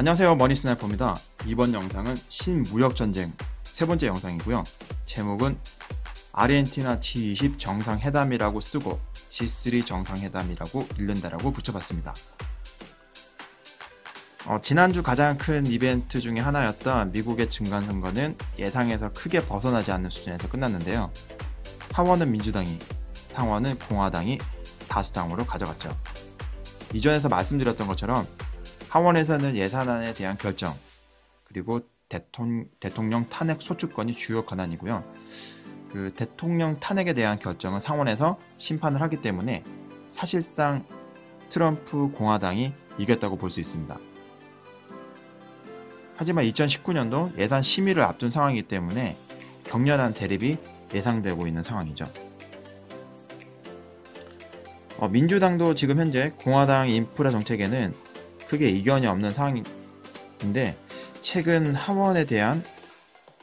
안녕하세요, 머니스나이퍼입니다. 이번 영상은 신무역전쟁 세 번째 영상이고요. 제목은 아르헨티나 G20 정상회담이라고 쓰고 G3 정상회담이라고 읽는다라고 붙여봤습니다. 지난주 가장 큰 이벤트 중에 하나였던 미국의 중간선거는 예상에서 크게 벗어나지 않는 수준에서 끝났는데요. 하원은 민주당이, 상원은 공화당이 다수당으로 가져갔죠. 이전에서 말씀드렸던 것처럼 하원에서는 예산안에 대한 결정, 그리고 대통령 탄핵 소추권이 주요 권한이고요. 그 대통령 탄핵에 대한 결정은 상원에서 심판을 하기 때문에 사실상 트럼프 공화당이 이겼다고 볼 수 있습니다. 하지만 2019년도 예산 심의를 앞둔 상황이기 때문에 격렬한 대립이 예상되고 있는 상황이죠. 민주당도 지금 현재 공화당 인프라 정책에는 크게 이견이 없는 상황인데, 최근 하원에 대한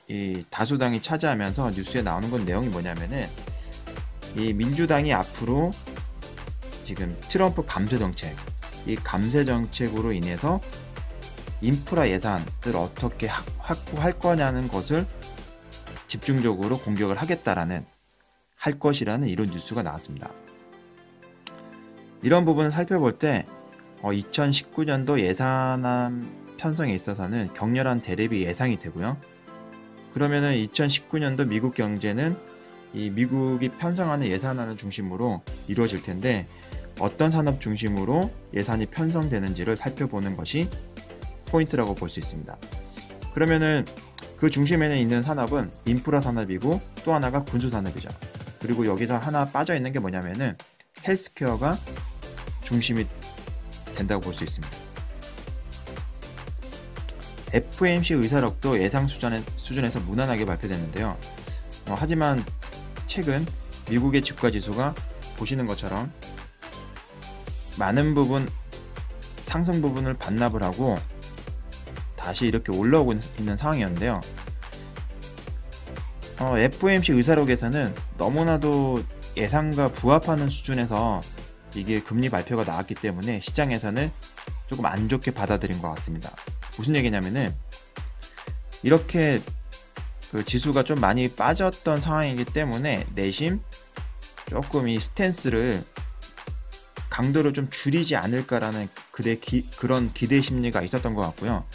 이 다수당이 차지하면서 뉴스에 나오는 건 내용이 뭐냐면은, 이 민주당이 앞으로 지금 트럼프 감세 정책, 이 감세 정책으로 인해서 인프라 예산을 어떻게 확보할 거냐는 것을 집중적으로 공격을 할 것이라는 이런 뉴스가 나왔습니다. 이런 부분을 살펴볼 때 2019년도 예산안 편성에 있어서는 격렬한 대립이 예상이 되고요. 그러면은 2019년도 미국 경제는 이 미국이 편성하는 예산안을 중심으로 이루어질 텐데, 어떤 산업 중심으로 예산이 편성되는지를 살펴보는 것이 포인트라고 볼 수 있습니다. 그러면은 그 중심에는 있는 산업은 인프라 산업이고, 또 하나가 군수 산업이죠. 그리고 여기서 하나 빠져 있는 게 뭐냐면은 헬스케어가 중심이 된다고 볼 수 있습니다. FOMC 의사록도 예상 수준에서 무난하게 발표됐는데요. 하지만 최근 미국의 주가지수가 보시는 것처럼 많은 부분 상승 부분을 반납을 하고 다시 이렇게 올라오고 있는 상황이었는데요. FOMC 의사록에서는 너무나도 예상과 부합하는 수준에서 이게 금리 발표가 나왔기 때문에 시장에서는 조금 안 좋게 받아들인 것 같습니다. 무슨 얘기냐면은, 이렇게 그 지수가 좀 많이 빠졌던 상황이기 때문에 내심 조금 이 스탠스를 강도를 좀 줄이지 않을까라는 그런 기대 심리가 있었던 것 같고요.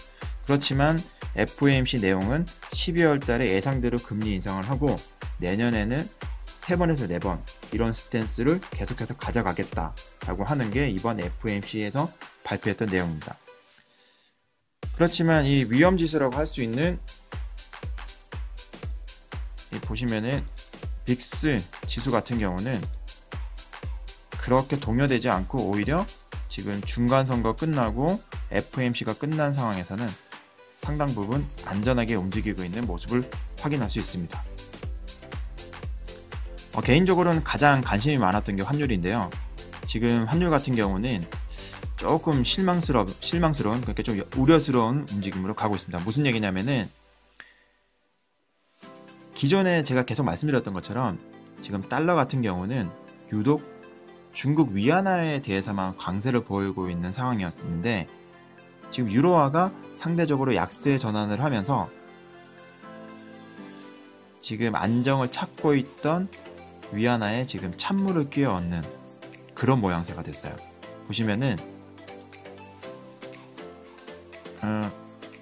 그렇지만 FOMC 내용은 12월 달에 예상대로 금리 인상을 하고 내년에는 3번에서 4번 이런 스탠스를 계속해서 가져가겠다라고 하는 게 이번 FOMC에서 발표했던 내용입니다. 그렇지만 이 위험지수라고 할 수 있는, 보시면은 빅스 지수 같은 경우는 그렇게 동요되지 않고 오히려 지금 중간선거 끝나고 FOMC가 끝난 상황에서는 상당 부분 안전하게 움직이고 있는 모습을 확인할 수 있습니다. 개인적으로는 가장 관심이 많았던 게 환율인데요. 지금 환율 같은 경우는 조금 실망스러운, 그러니까 좀 우려스러운 움직임으로 가고 있습니다. 무슨 얘기냐면은, 기존에 제가 계속 말씀드렸던 것처럼 지금 달러 같은 경우는 유독 중국 위안화에 대해서만 강세를 보이고 있는 상황이었는데, 지금 유로화가 상대적으로 약세 전환을 하면서 지금 안정을 찾고 있던 위안화에 지금 찬물을 끼워 얻는 그런 모양새가 됐어요. 보시면은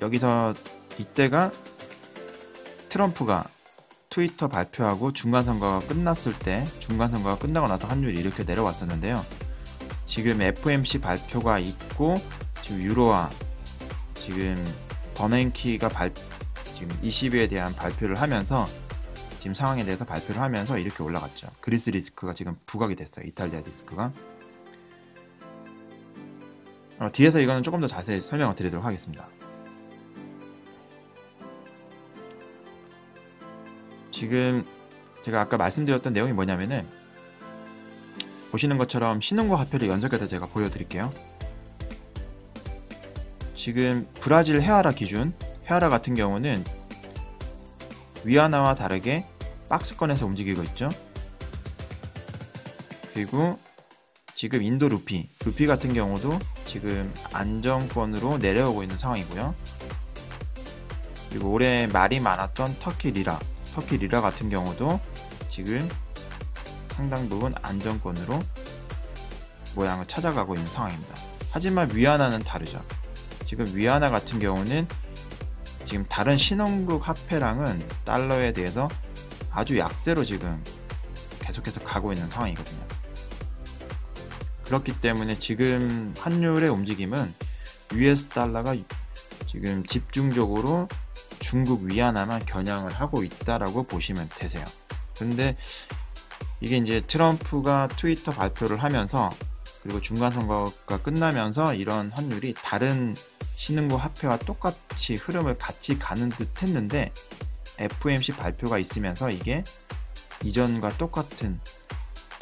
여기서 이때가 트럼프가 트위터 발표하고 중간선거가 끝났을 때, 중간선거가 끝나고 나서 환율이 이렇게 내려왔었는데요. 지금 FOMC 발표가 있고 지금 유로화, 지금 버냉키가 지금 ECB에 대한 발표를 하면서 지금 상황에 대해서 발표를 하면서 이렇게 올라갔죠. 그리스 리스크가 지금 부각이 됐어요. 이탈리아 리스크가. 뒤에서 이거는 조금 더 자세히 설명을 드리도록 하겠습니다. 지금 제가 아까 말씀드렸던 내용이 뭐냐면은, 보시는 것처럼 신흥국 화폐를 연속해서 제가 보여드릴게요. 지금 브라질 헤아라 기준, 헤아라 같은 경우는 위안화와 다르게 박스권에서 움직이고 있죠. 그리고 지금 인도 루피 같은 경우도 지금 안정권으로 내려오고 있는 상황이고요. 그리고 올해 말이 많았던 터키 리라 같은 경우도 지금 상당 부분 안정권으로 모양을 찾아가고 있는 상황입니다. 하지만 위안화는 다르죠. 지금 위안화 같은 경우는 지금 다른 신흥국 화폐랑은 달러에 대해서 아주 약세로 지금 계속해서 가고 있는 상황이거든요. 그렇기 때문에 지금 환율의 움직임은 US 달러가 지금 집중적으로 중국 위안화만 겨냥을 하고 있다라고 보시면 되세요. 근데 이게 이제 트럼프가 트위터 발표를 하면서 그리고 중간선거가 끝나면서 이런 환율이 다른 신흥국 화폐와 똑같이 흐름을 같이 가는 듯 했는데 FOMC 발표가 있으면서 이게 이전과 똑같은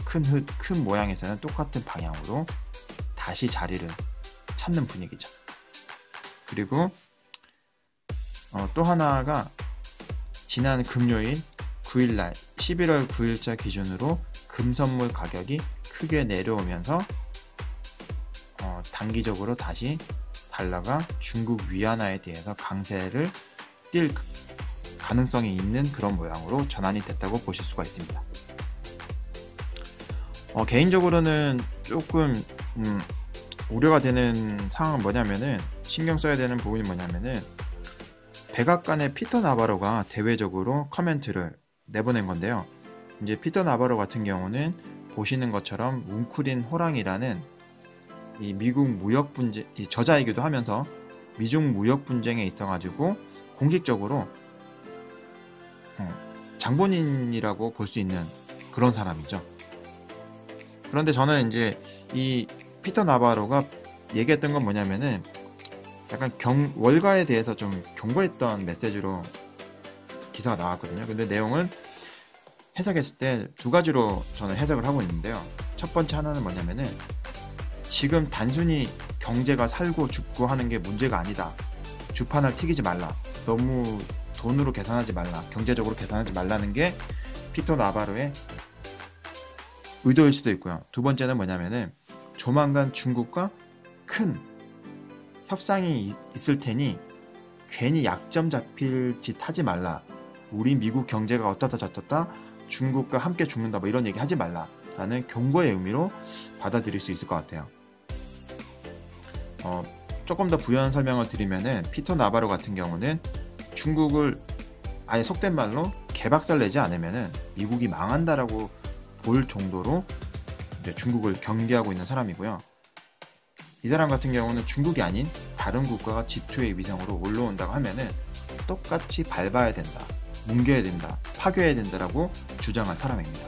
큰 모양에서는 똑같은 방향으로 다시 자리를 찾는 분위기죠. 그리고 또 하나가 지난 금요일 9일날 11월 9일자 기준으로 금 선물 가격이 크게 내려오면서 단기적으로 다시 달러가 중국 위안화에 대해서 강세를 띌 가능성이 있는 그런 모양으로 전환이 됐다고 보실 수가 있습니다. 개인적으로는 조금 우려가 되는 상황은 뭐냐면은, 신경 써야 되는 부분이 뭐냐면은, 백악관의 피터 나바로가 대외적으로 커멘트를 내보낸 건데요. 이제 피터 나바로 같은 경우는 보시는 것처럼 웅크린 호랑이라는 이 미국 무역 분쟁 저자이기도 하면서 미중 무역 분쟁에 있어가지고 공식적으로 장본인이라고 볼 수 있는 그런 사람이죠. 그런데 저는 이제 이 피터 나바로가 얘기했던 건 뭐냐면은, 약간 월가에 대해서 좀 경고했던 메시지로 기사가 나왔거든요. 근데 내용은 해석했을 때 두 가지로 저는 해석을 하고 있는데요. 첫 번째 하나는 뭐냐면은, 지금 단순히 경제가 살고 죽고 하는 게 문제가 아니다. 주판을 튀기지 말라. 너무 돈으로 계산하지 말라. 경제적으로 계산하지 말라는 게 피터 나바로의 의도일 수도 있고요. 두 번째는 뭐냐면은, 조만간 중국과 큰 협상이 있을 테니 괜히 약점 잡힐 짓 하지 말라. 우리 미국 경제가 어떻다 저떻다, 중국과 함께 죽는다, 뭐 이런 얘기 하지 말라 라는 경고의 의미로 받아들일 수 있을 것 같아요. 조금 더 부연 설명을 드리면은, 피터 나바로 같은 경우는 중국을 아예 속된 말로 개박살 내지 않으면은 미국이 망한다라고 볼 정도로 이제 중국을 경계하고 있는 사람이고요. 이 사람 같은 경우는 중국이 아닌 다른 국가가 G2의 위상으로 올라온다고 하면은 똑같이 밟아야 된다, 뭉개야 된다, 파괴해야 된다라고 주장한 사람입니다.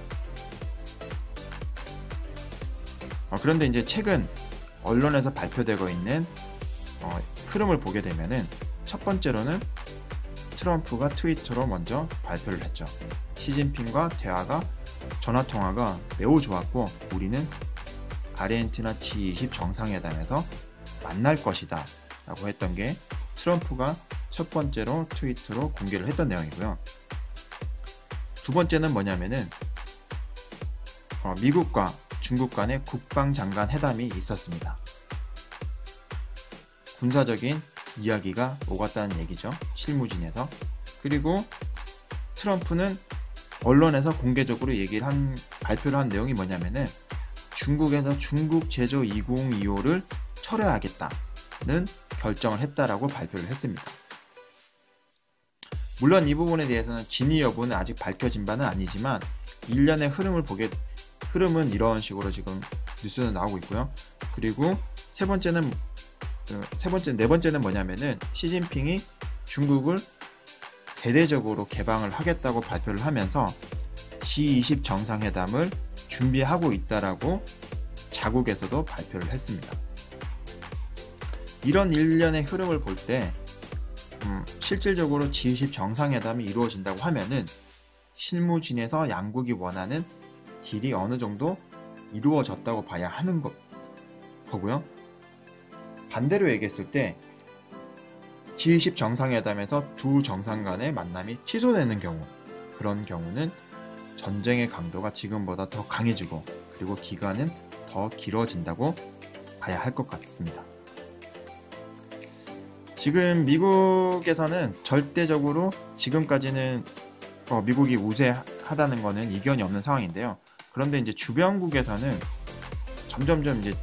그런데 이제 최근 언론에서 발표되고 있는 흐름을 보게 되면은, 첫 번째로는 트럼프가 트위터로 먼저 발표를 했죠. 시진핑과 전화통화가 매우 좋았고 우리는 아르헨티나 G20 정상회담에서 만날 것이다 라고 했던 게 트럼프가 첫 번째로 트위터로 공개를 했던 내용이고요. 두 번째는 뭐냐면은, 미국과 중국 간의 국방장관 회담이 있었습니다. 군사적인 이야기가 오갔다는 얘기죠. 실무진에서. 그리고 트럼프는 언론에서 공개적으로 발표를 한 내용이 뭐냐면은, 중국에서 중국 제조 2025를 철회하겠다는 결정을 했다라고 발표를 했습니다. 물론 이 부분에 대해서는 진위 여부는 아직 밝혀진 바는 아니지만, 일련의 흐름은 이런 식으로 지금 뉴스는 나오고 있고요. 그리고 네 번째는 뭐냐면은, 시진핑이 중국을 대대적으로 개방을 하겠다고 발표를 하면서 G20 정상회담을 준비하고 있다라고 자국에서도 발표를 했습니다. 이런 일련의 흐름을 볼 때 실질적으로 G20 정상회담이 이루어진다고 하면은 실무진에서 양국이 원하는 딜이 어느 정도 이루어졌다고 봐야 하는 거고요. 반대로 얘기했을 때 G20 정상회담에서 두 정상 간의 만남이 취소되는 경우, 그런 경우는 전쟁의 강도가 지금보다 더 강해지고 그리고 기간은 더 길어진다고 봐야 할 것 같습니다. 지금 미국에서는 절대적으로 지금까지는 미국이 우세하다는 거는 이견이 없는 상황인데요. 그런데 이제 주변국에서는 점점점 이제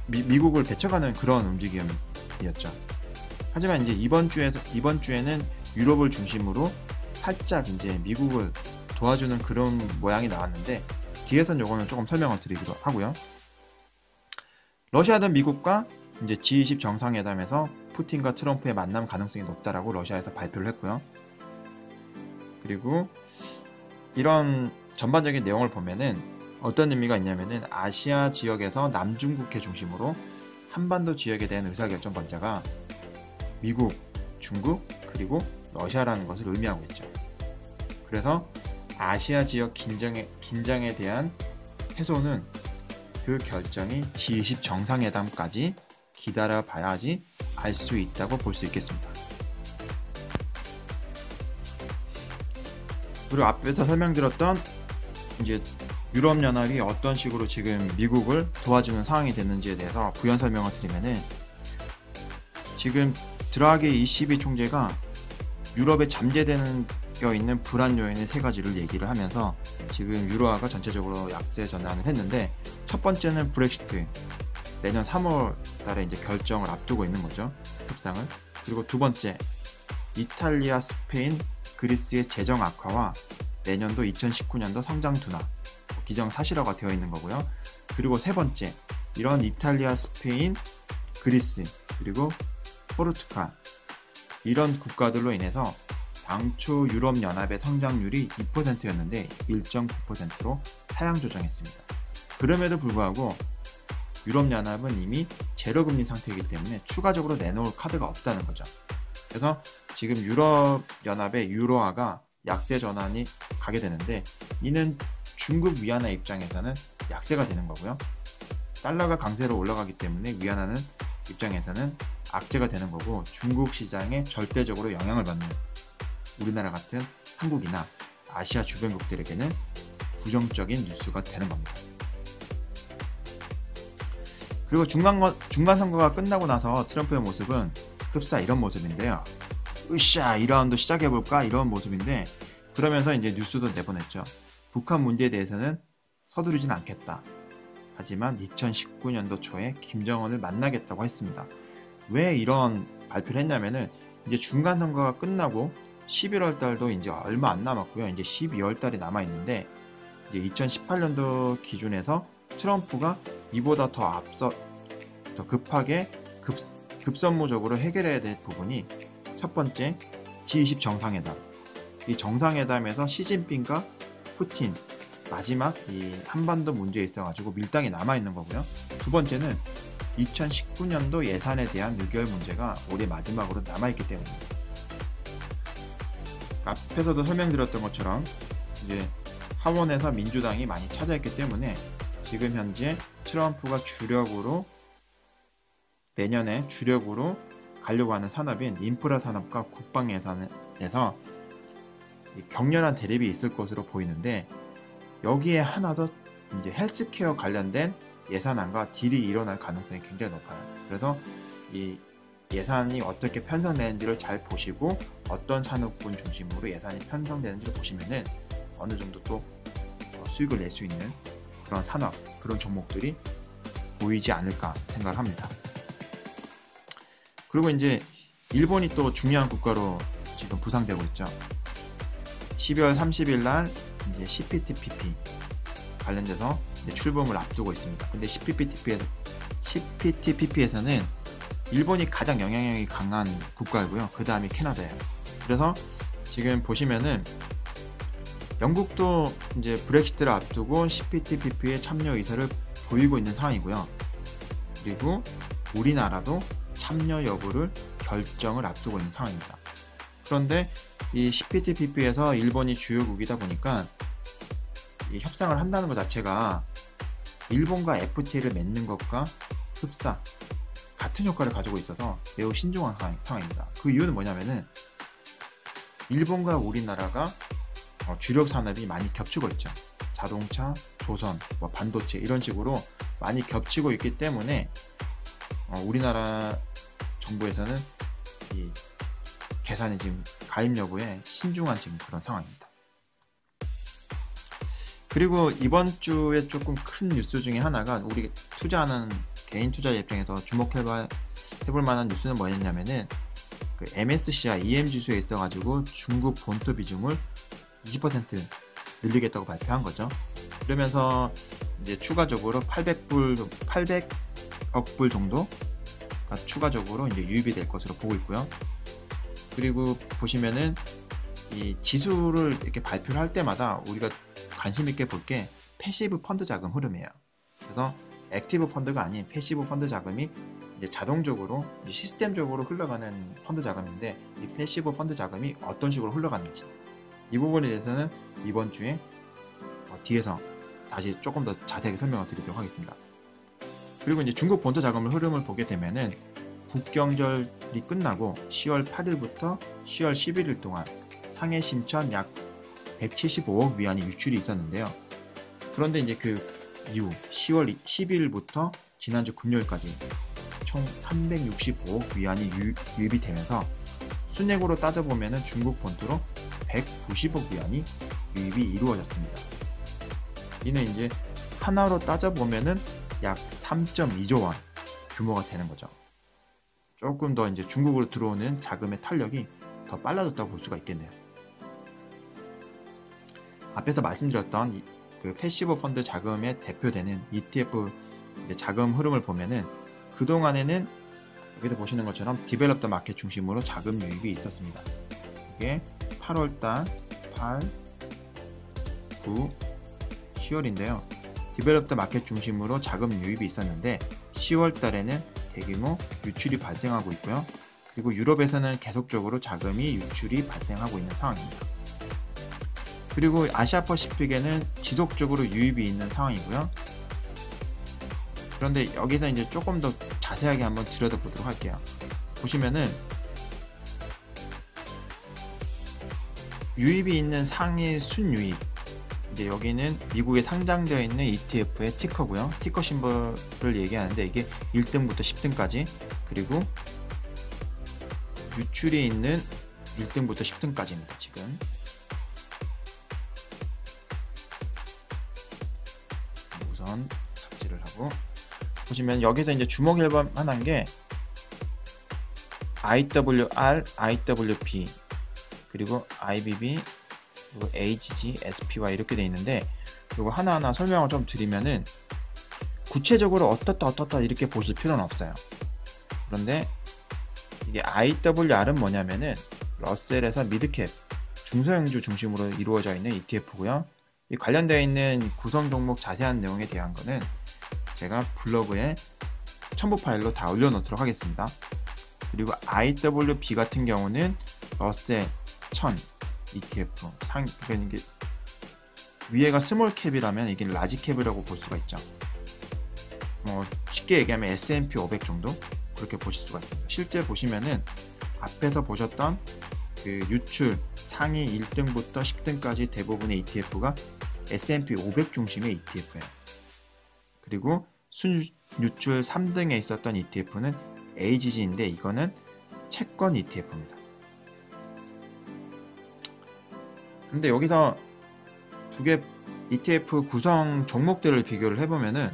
미국을 배척하는 그런 움직임이었죠. 하지만 이제 이번 주에는 유럽을 중심으로 살짝 이제 미국을 도와주는 그런 모양이 나왔는데, 뒤에선 요거는 조금 설명을 드리기로 하고요. 러시아든 미국과 이제 G20 정상회담에서 푸틴과 트럼프의 만남 가능성이 높다라고 러시아에서 발표를 했고요. 그리고 이런 전반적인 내용을 보면은 어떤 의미가 있냐면은 아시아 지역에서 남중국해 중심으로 한반도 지역에 대한 의사결정 권자가 미국, 중국, 그리고 러시아라는 것을 의미하고 있죠. 그래서 아시아 지역 긴장에 대한 해소는 그 결정이 G20 정상회담까지 기다려 봐야지 알 수 있다고 볼 수 있겠습니다. 그리고 앞에서 설명드렸던 이제 유럽연합이 어떤 식으로 지금 미국을 도와주는 상황이 됐는지에 대해서 부연 설명을 드리면은, 지금 드라기 ECB 총재가 유럽에 잠재되어 있는 불안 요인의 3가지를 얘기를 하면서 지금 유로화가 전체적으로 약세 전환을 했는데, 첫 번째는 브렉시트, 내년 3월 달에 이제 결정을 앞두고 있는 거죠, 협상을. 그리고 두 번째, 이탈리아, 스페인, 그리스의 재정 악화와 내년도 2019년도 성장 둔화, 기정사실화가 되어 있는 거고요. 그리고 세 번째, 이런 이탈리아, 스페인, 그리스, 그리고 포르투갈, 이런 국가들로 인해서 당초 유럽연합의 성장률이 2%였는데 1.9%로 하향 조정했습니다. 그럼에도 불구하고 유럽연합은 이미 제로금리 상태이기 때문에 추가적으로 내놓을 카드가 없다는 거죠. 그래서 지금 유럽연합의 유로화가 약세 전환이 가게 되는데, 이는 중국 위안화 입장에서는 약세가 되는 거고요. 달러가 강세로 올라가기 때문에 위안화는 입장에서는 악재가 되는 거고, 중국 시장에 절대적으로 영향을 받는 우리나라 같은 한국이나 아시아 주변국들에게는 부정적인 뉴스가 되는 겁니다. 그리고 중간선거가 끝나고 나서 트럼프의 모습은 흡사 이런 모습인데요. 으쌰 2라운드 시작해볼까, 이런 모습인데, 그러면서 이제 뉴스도 내보냈죠. 북한 문제에 대해서는 서두르진 않겠다. 하지만 2019년도 초에 김정은을 만나겠다고 했습니다. 왜 이런 발표를 했냐면은, 이제 중간선거가 끝나고 11월 달도 이제 얼마 안 남았고요. 이제 12월 달이 남아 있는데, 이제 2018년도 기준에서 트럼프가 이보다 더 급하게 급선무적으로 해결해야 될 부분이, 첫 번째, G20 정상회담. 이 정상회담에서 시진핑과 푸틴, 마지막 이 한반도 문제에 있어가지고 밀당이 남아있는 거고요. 두 번째는 2019년도 예산에 대한 의결 문제가 올해 마지막으로 남아있기 때문입니다. 앞에서도 설명드렸던 것처럼 이제 하원에서 민주당이 많이 차지했기 때문에 지금 현재 트럼프가 내년에 주력으로 가려고 하는 산업인 인프라 산업과 국방 예산에서 격렬한 대립이 있을 것으로 보이는데, 여기에 하나 더 이제 헬스케어 관련된 예산안과 딜이 일어날 가능성이 굉장히 높아요. 그래서 이 예산이 어떻게 편성되는지를 잘 보시고, 어떤 산업군 중심으로 예산이 편성되는지를 보시면은 어느 정도 또 수익을 낼 수 있는 그런 산업, 그런 종목들이 보이지 않을까 생각합니다. 그리고 이제 일본이 또 중요한 국가로 지금 부상되고 있죠. 12월 30일 날 이제 CPTPP 관련돼서 이제 출범을 앞두고 있습니다. 근데 CPTPP에서는 일본이 가장 영향력이 강한 국가이고요. 그 다음이 캐나다예요. 그래서 지금 보시면은 영국도 이제 브렉시트를 앞두고 CPTPP에 참여 의사를 보이고 있는 상황이고요. 그리고 우리나라도 참여 여부를 결정을 앞두고 있는 상황입니다. 그런데 이 CPTPP에서 일본이 주요국이다 보니까 이 협상을 한다는 것 자체가 일본과 FTA를 맺는 것과 흡사 같은 효과를 가지고 있어서 매우 신중한 상황입니다. 그 이유는 뭐냐면은 일본과 우리나라가 주력 산업이 많이 겹치고 있죠. 자동차, 조선, 반도체 이런 식으로 많이 겹치고 있기 때문에 우리나라 정부에서는 이 계산이 지금 가입 여부에 신중한 지금 그런 상황입니다. 그리고 이번 주에 조금 큰 뉴스 중에 하나가 우리 투자하는 개인 투자 입장에서 주목해볼 만한 뉴스는 뭐였냐면은 그 MSCI EM 지수에 있어가지고 중국 본토 비중을 20% 늘리겠다고 발표한 거죠. 그러면서 이제 추가적으로 800억 불 정도가 추가적으로 이제 유입이 될 것으로 보고 있고요. 그리고 보시면은 이 지수를 이렇게 발표를 할 때마다 우리가 관심 있게 볼 게 패시브 펀드 자금 흐름이에요. 그래서 액티브 펀드가 아닌 패시브 펀드 자금이 이제 자동적으로 시스템적으로 흘러가는 펀드 자금인데, 이 패시브 펀드 자금이 어떤 식으로 흘러가는지 이 부분에 대해서는 이번 주에 뒤에서 다시 조금 더 자세하게 설명을 드리도록 하겠습니다. 그리고 이제 중국 본토 자금의 흐름을 보게 되면은 국경절이 끝나고 10월 8일부터 10월 11일 동안 상해 심천 약 175억 위안이 유출이 있었는데요. 그런데 이제 그 이후 10월 12일부터 지난주 금요일까지 총 365억 위안이 유입이 되면서 순액으로 따져보면 중국 본토로 190억 위안이 유입이 이루어졌습니다. 이는 이제 하나로 따져보면은 약 3.2조 원 규모가 되는 거죠. 조금 더 이제 중국으로 들어오는 자금의 탄력이 더 빨라졌다고 볼 수가 있겠네요. 앞에서 말씀드렸던 그 패시브 펀드 자금에 대표되는 ETF 자금 흐름을 보면은 그동안에는 여기서 보시는 것처럼 디벨롭더 마켓 중심으로 자금 유입이 있었습니다. 이게 8월달 8, 9, 10월인데요. 디벨롭더 마켓 중심으로 자금 유입이 있었는데 10월 달에는 대규모 유출이 발생하고 있고요. 그리고 유럽에서는 계속적으로 자금이 유출이 발생하고 있는 상황입니다. 그리고 아시아 퍼시픽에는 지속적으로 유입이 있는 상황이고요. 그런데 여기서 이제 조금 더 자세하게 한번 들여다보도록 할게요. 보시면은 유입이 있는 상위 순유입, 이제 여기는 미국에 상장되어 있는 ETF의 티커고요. 티커 심벌을 얘기하는데 이게 1등부터 10등까지, 그리고 유출이 있는 1등부터 10등까지입니다. 지금 우선 삭제를 하고, 보시면 여기서 이제 주목할 만한 게 IWR, IWB, 그리고 IBB, 그리고 HG, SPY 이렇게 돼 있는데, 이거 하나하나 설명을 좀 드리면은 구체적으로 어떻다 이렇게 보실 필요는 없어요. 그런데 이게 IWR은 뭐냐면은 러셀에서 미드캡 중소형주 중심으로 이루어져 있는 ETF고요. 이 관련되어 있는 구성 종목 자세한 내용에 대한 거는 제가 블로그에 첨부 파일로 다 올려놓도록 하겠습니다. 그리고 IWB 같은 경우는 러셀 1000 ETF 그러니까 이게 위에가 스몰 캡이라면 이게 라지 캡이라고 볼 수가 있죠. 쉽게 얘기하면 S&P 500 정도 그렇게 보실 수가 있습니다. 실제 보시면은 앞에서 보셨던 그 유출 상위 1등부터 10등까지 대부분의 ETF가 S&P 500 중심의 ETF예요. 그리고 순유출 3등에 있었던 ETF는 AGG인데 이거는 채권 ETF입니다. 근데 여기서 두 개 ETF 구성 종목들을 비교를 해보면은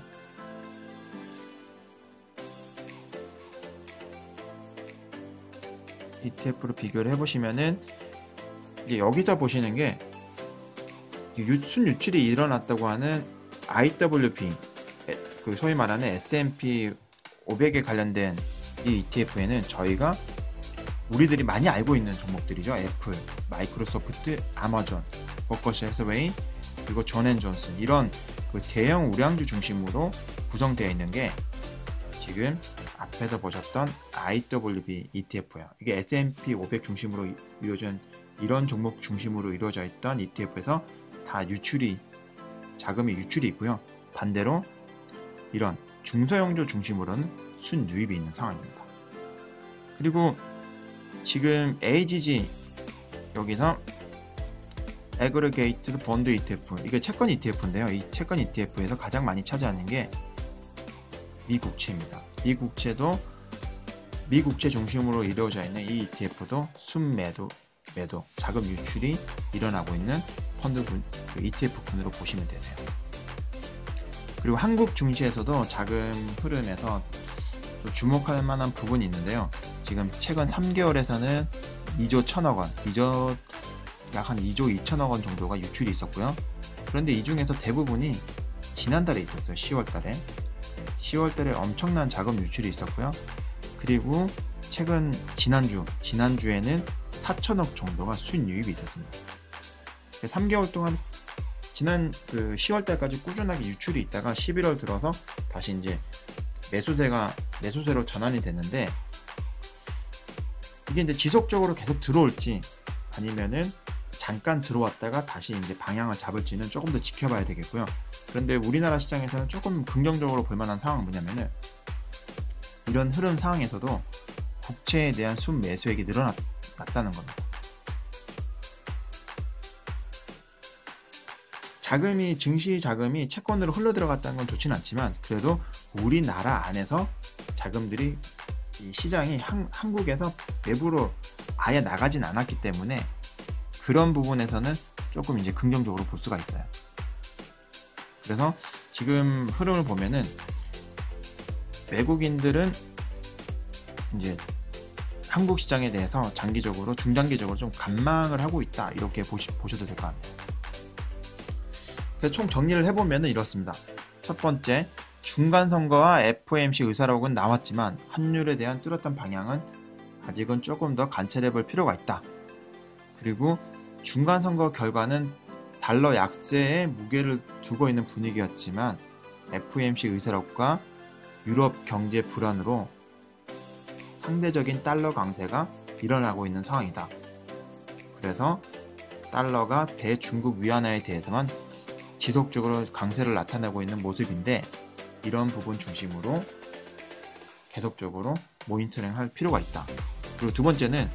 ETF로 비교를 해보시면은 이게 여기서 보시는 게 순유출이 일어났다고 하는 IWB, 그 소위 말하는 S&P 500에 관련된 이 ETF에는 저희가 우리들이 많이 알고 있는 종목들이죠. 애플, 마이크로소프트, 아마존, 버커셔 해서웨이, 그리고 존앤존슨, 이런 그 대형 우량주 중심으로 구성되어 있는 게 지금 앞에서 보셨던 IWB ETF예요. 이게 S&P 500 중심으로 이루어진 이런 종목 중심으로 이루어져 있던 ETF에서 다 자금이 유출이 있고요. 반대로 이런 중소형주 중심으로는 순유입이 있는 상황입니다. 그리고 지금 AGG 여기서 Aggregated Fund ETF, 이게 채권 ETF인데요. 이 채권 ETF에서 가장 많이 차지하는 게 미국채입니다. 미국채도 미국채 중심으로 이루어져 있는 이 ETF도 순매도, 자금 유출이 일어나고 있는 펀드군, ETF군으로 보시면 되세요. 그리고 한국 증시에서도 자금 흐름에서 또 주목할 만한 부분이 있는데요. 지금 최근 3개월에서는 2조 1천억 원, 약 한 2조 2천억 원 정도가 유출이 있었고요. 그런데 이 중에서 대부분이 지난달에 있었어요. 10월달에. 10월달에 엄청난 자금 유출이 있었고요. 그리고 최근 지난주에는 4천억 정도가 순유입이 있었습니다. 3개월 동안 지난 10월달까지 꾸준하게 유출이 있다가 11월 들어서 다시 이제 매수세로 전환이 됐는데, 이게 이제 지속적으로 계속 들어올지 아니면은 잠깐 들어왔다가 다시 이제 방향을 잡을지는 조금 더 지켜봐야 되겠고요. 그런데 우리나라 시장에서는 조금 긍정적으로 볼 만한 상황은 뭐냐면은, 이런 흐름 상황에서도 국채에 대한 순매수액이 늘어났다는 겁니다. 증시 자금이 채권으로 흘러 들어갔다는 건 좋지는 않지만, 그래도 우리나라 안에서 자금들이 이 시장이 한국에서 외부로 아예 나가진 않았기 때문에 그런 부분에서는 조금 이제 긍정적으로 볼 수가 있어요. 그래서 지금 흐름을 보면은 외국인들은 이제 한국 시장에 대해서 중장기적으로 좀 관망을 하고 있다, 이렇게 보셔도 될 것 같네요. 그래서 총 정리를 해보면 이렇습니다. 첫 번째, 중간선거와 FOMC 의사록은 나왔지만 환율에 대한 뚜렷한 방향은 아직은 조금 더 관찰해볼 필요가 있다. 그리고 중간선거 결과는 달러 약세에 무게를 두고 있는 분위기였지만 FOMC 의사록과 유럽 경제 불안으로 상대적인 달러 강세가 일어나고 있는 상황이다. 그래서 달러가 대중국 위안화에 대해서만 지속적으로 강세를 나타내고 있는 모습인데, 이런 부분 중심으로 계속적으로 모니터링할 필요가 있다. 그리고 두 번째는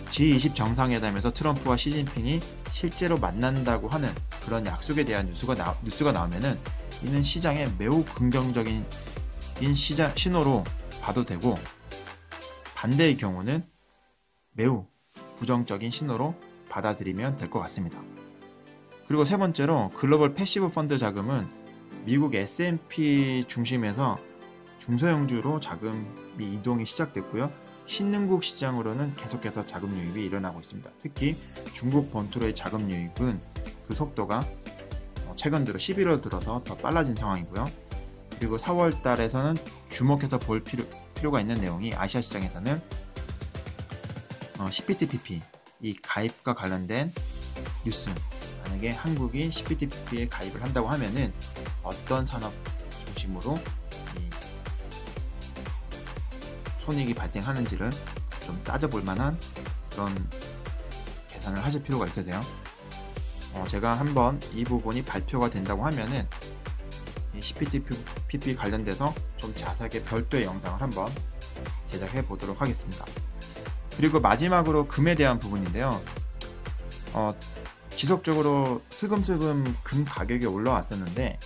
G20 정상회담에서 트럼프와 시진핑이 실제로 만난다고 하는 그런 약속에 대한 뉴스가 나오면은 이는 시장에 매우 긍정적인 신호로 봐도 되고, 반대의 경우는 매우 부정적인 신호로 받아들이면 될 것 같습니다. 그리고 세 번째로, 글로벌 패시브 펀드 자금은 미국 S&P 중심에서 중소형주로 자금이 이동이 시작됐고요. 신흥국 시장으로는 계속해서 자금 유입이 일어나고 있습니다. 특히 중국 본토의 자금 유입은 그 속도가 최근 들어 11월 들어서 더 빨라진 상황이고요. 그리고 4월 달에서는 주목해서 볼 필요가 있는 내용이, 아시아 시장에서는 CPTPP, 이 가입과 관련된 뉴스, 만약에 한국이 CPTPP에 가입을 한다고 하면은 어떤 산업 중심으로 이 손익이 발생하는지를 좀 따져볼 만한 그런 계산을 하실 필요가 있으세요. 제가 한번 이 부분이 발표가 된다고 하면은 이 CPTPP 관련돼서 좀 자세하게 별도의 영상을 한번 제작해 보도록 하겠습니다. 그리고 마지막으로 금에 대한 부분인데요. 지속적으로 슬금슬금 금 가격이 올라왔었는데,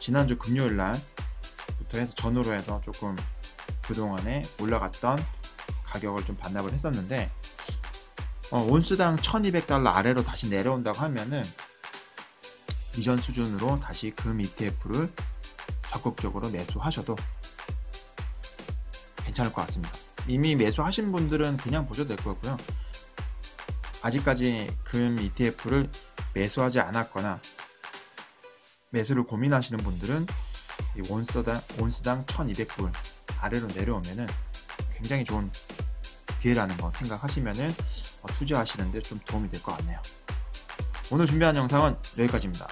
지난주 금요일 날부터 해서 전후로 해서 조금 그동안에 올라갔던 가격을 좀 반납을 했었는데, 온스당 $1200 아래로 다시 내려온다고 하면은 이전 수준으로 다시 금 ETF를 적극적으로 매수하셔도 괜찮을 것 같습니다. 이미 매수하신 분들은 그냥 보셔도 될 것 같고요. 아직까지 금 ETF를 매수하지 않았거나 매수를 고민하시는 분들은 이 온스당 1200불 아래로 내려오면은 굉장히 좋은 기회라는 거 생각하시면은 투자하시는데 좀 도움이 될 것 같네요. 오늘 준비한 영상은 여기까지입니다.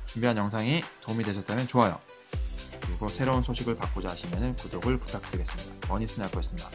준비한 영상이 도움이 되셨다면 좋아요, 그리고 새로운 소식을 받고자 하시면은 구독을 부탁드리겠습니다. 머니스나이퍼였습니다.